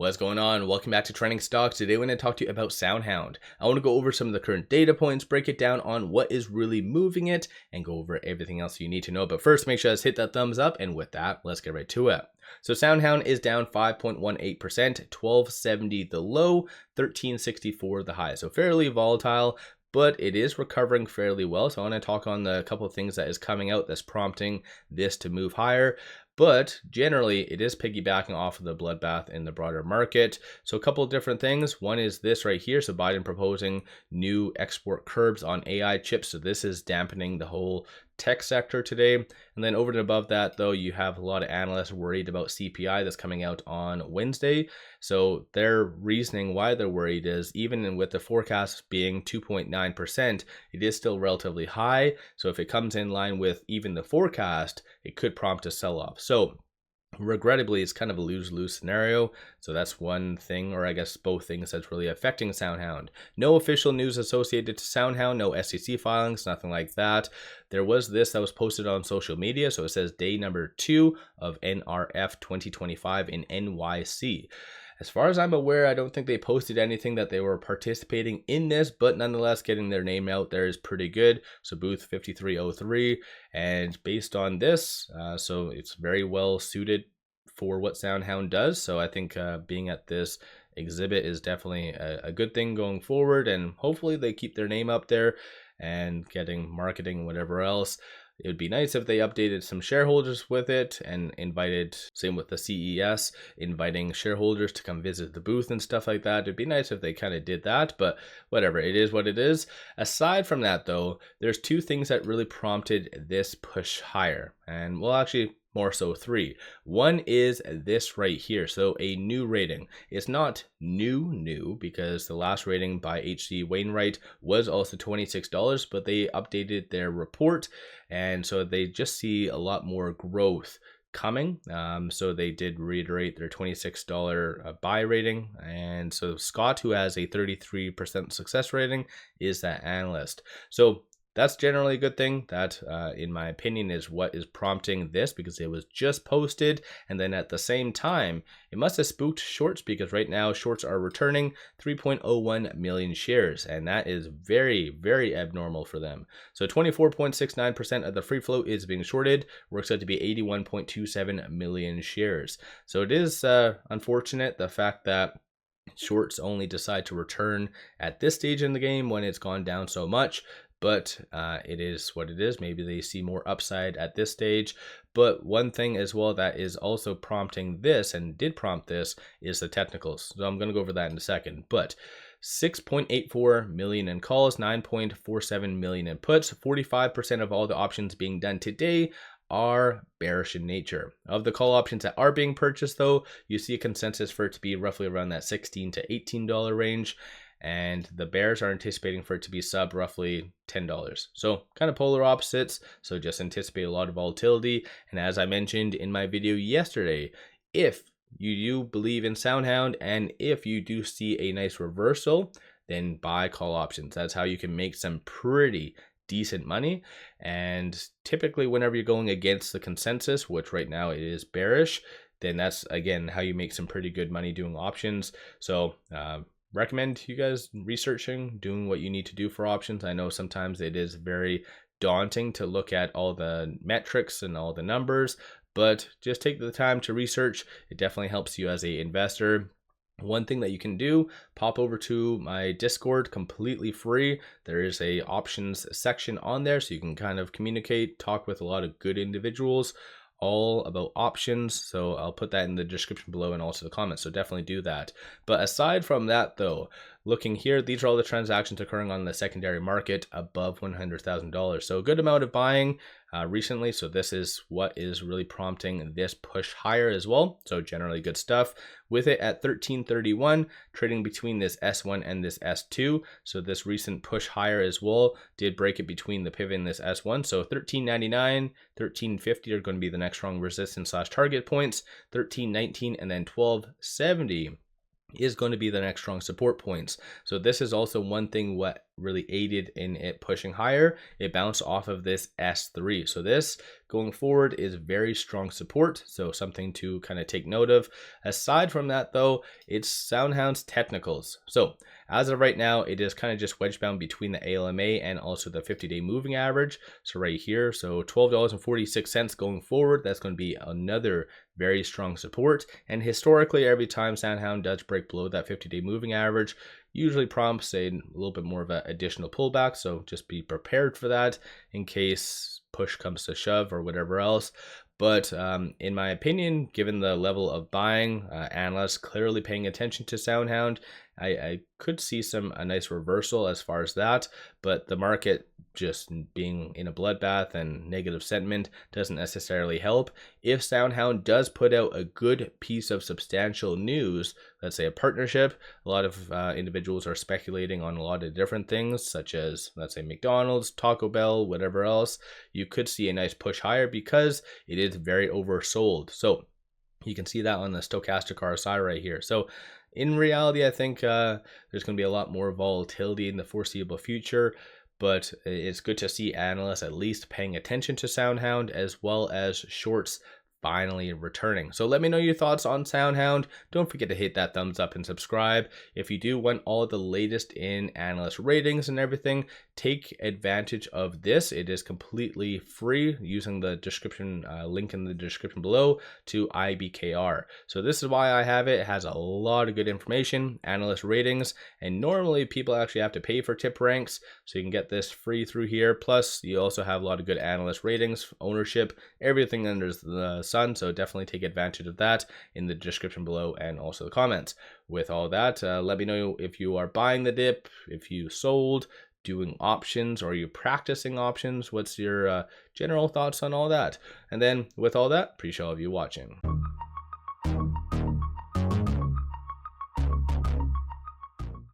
What's going on? Welcome back to Trending Stocks. Today we're going to talk to you about SoundHound. I want to go over some of the current data points, break it down on what is really moving it, and go over everything else you need to know. But first, make sure to hit that thumbs up, and with that, let's get right to it. So SoundHound is down 5.18%, 1270 the low, 1364 the high. So fairly volatile, but it is recovering fairly well. So I want to talk on the couple of things that is coming out that's prompting this to move higher. But generally, it is piggybacking off of the bloodbath in the broader market. So a couple of different things. One is this right here. So Biden proposing new export curbs on AI chips. So this is dampening the whole tech sector today. And then over and above that, though, you have a lot of analysts worried about CPI that's coming out on Wednesday. So their reasoning why they're worried is even with the forecast being 2.9%, it is still relatively high. So if it comes in line with even the forecast, it could prompt a sell-off. So regrettably, it's kind of a lose-lose scenario. So that's one thing, or I guess both things, that's really affecting SoundHound. No official news associated to SoundHound, no SEC filings, nothing like that. There was this that was posted on social media. So it says day number 2 of NRF 2025 in NYC. As far as I'm aware, I don't think they posted anything that they were participating in this, but nonetheless, getting their name out there is pretty good. So booth 5303, and based on this, so it's very well suited for what SoundHound does. So I think being at this exhibit is definitely a good thing going forward, and hopefully they keep their name up there and getting marketing, whatever else. It would be nice if they updated some shareholders with it and invited, same with the CES, inviting shareholders to come visit the booth and stuff like that. It'd be nice if they kind of did that, but whatever, it is what it is. Aside from that, though, there's two things that really prompted this push higher, and well, actually, more so 3. One is this right here. So a new rating. It's not new because the last rating by H.C. Wainwright was also $26, but they updated their report, and so they just see a lot more growth coming. So they did reiterate their $26 buy rating, and so Scott, who has a 33% success rating, is that analyst. So that's generally a good thing. That, in my opinion, is what is prompting this, because it was just posted, and then at the same time, it must have spooked shorts, because right now shorts are returning 3.01 million shares, and that is very, very abnormal for them. So 24.69% of the free float is being shorted, works out to be 81.27 million shares. So it is unfortunate, the fact that shorts only decide to return at this stage in the game when it's gone down so much. But it is what it is. Maybe they see more upside at this stage. But one thing as well that is also prompting this, and did prompt this, is the technicals. So I'm going to go over that in a second. But 6.84 million in calls, 9.47 million in puts, 45% of all the options being done today are bearish in nature. Of the call options that are being purchased, though, you see a consensus for it to be roughly around that $16 to $18 range. And the bears are anticipating for it to be sub roughly $10. So kind of polar opposites. So just anticipate a lot of volatility. And as I mentioned in my video yesterday, if you do believe in SoundHound and if you do see a nice reversal, then buy call options. That's how you can make some pretty decent money. And typically whenever you're going against the consensus, which right now it is bearish, then that's again how you make some pretty good money doing options. So recommend you guys researching, doing what you need to do for options. I know sometimes it is very daunting to look at all the metrics and all the numbers, but just take the time to research. It definitely helps you as an investor. One thing that you can do, pop over to my Discord, completely free. There is a options section on there, so you can kind of communicate, talk with a lot of good individuals all about options. So I'll put that in the description below and also the comments, so definitely do that. But aside from that, though, looking here, these are all the transactions occurring on the secondary market above $100,000. So a good amount of buying recently. So this is what is really prompting this push higher as well. So generally good stuff. With it at 1331, trading between this S1 and this S2. So this recent push higher as well did break it between the pivot and this S1. So 1399, 1350 are going to be the next strong resistance / target points. 1319 and then 1270 is going to be the next strong support points. So this is also one thing what really aided in it pushing higher. It bounced off of this S3. So this going forward is very strong support. So something to kind of take note of. Aside from that though, it's SoundHound's technicals. So as of right now, it is kind of just wedge bound between the ALMA and also the 50-day moving average. So right here, so $12.46 going forward, that's going to be another very strong support. And historically, every time SoundHound does break below that 50-day moving average, usually prompts a little bit more of an additional pullback. So just be prepared for that in case push comes to shove or whatever else. But in my opinion, given the level of buying, analysts clearly paying attention to SoundHound, I could see a nice reversal as far as that, but the market just being in a bloodbath and negative sentiment doesn't necessarily help. If SoundHound does put out a good piece of substantial news, let's say a partnership, a lot of individuals are speculating on a lot of different things, such as, let's say, McDonald's, Taco Bell, whatever else, you could see a nice push higher because it is very oversold. So you can see that on the stochastic RSI right here. So in reality, I think there's going to be a lot more volatility in the foreseeable future, but it's good to see analysts at least paying attention to SoundHound as well as shorts finally returning. So let me know your thoughts on SoundHound. Don't forget to hit that thumbs up and subscribe. If you do want all of the latest in analyst ratings and everything, take advantage of this. It is completely free using the description link in the description below to IBKR. So this is why I have it. It has a lot of good information, analyst ratings, and normally people actually have to pay for tip ranks. So you can get this free through here. Plus you also have a lot of good analyst ratings, ownership, everything under the sun. So definitely take advantage of that in the description below and also the comments. With all that, let me know if you are buying the dip, if you sold, doing options, or are you practicing options? What's your general thoughts on all that? And then with all that, appreciate all of you watching.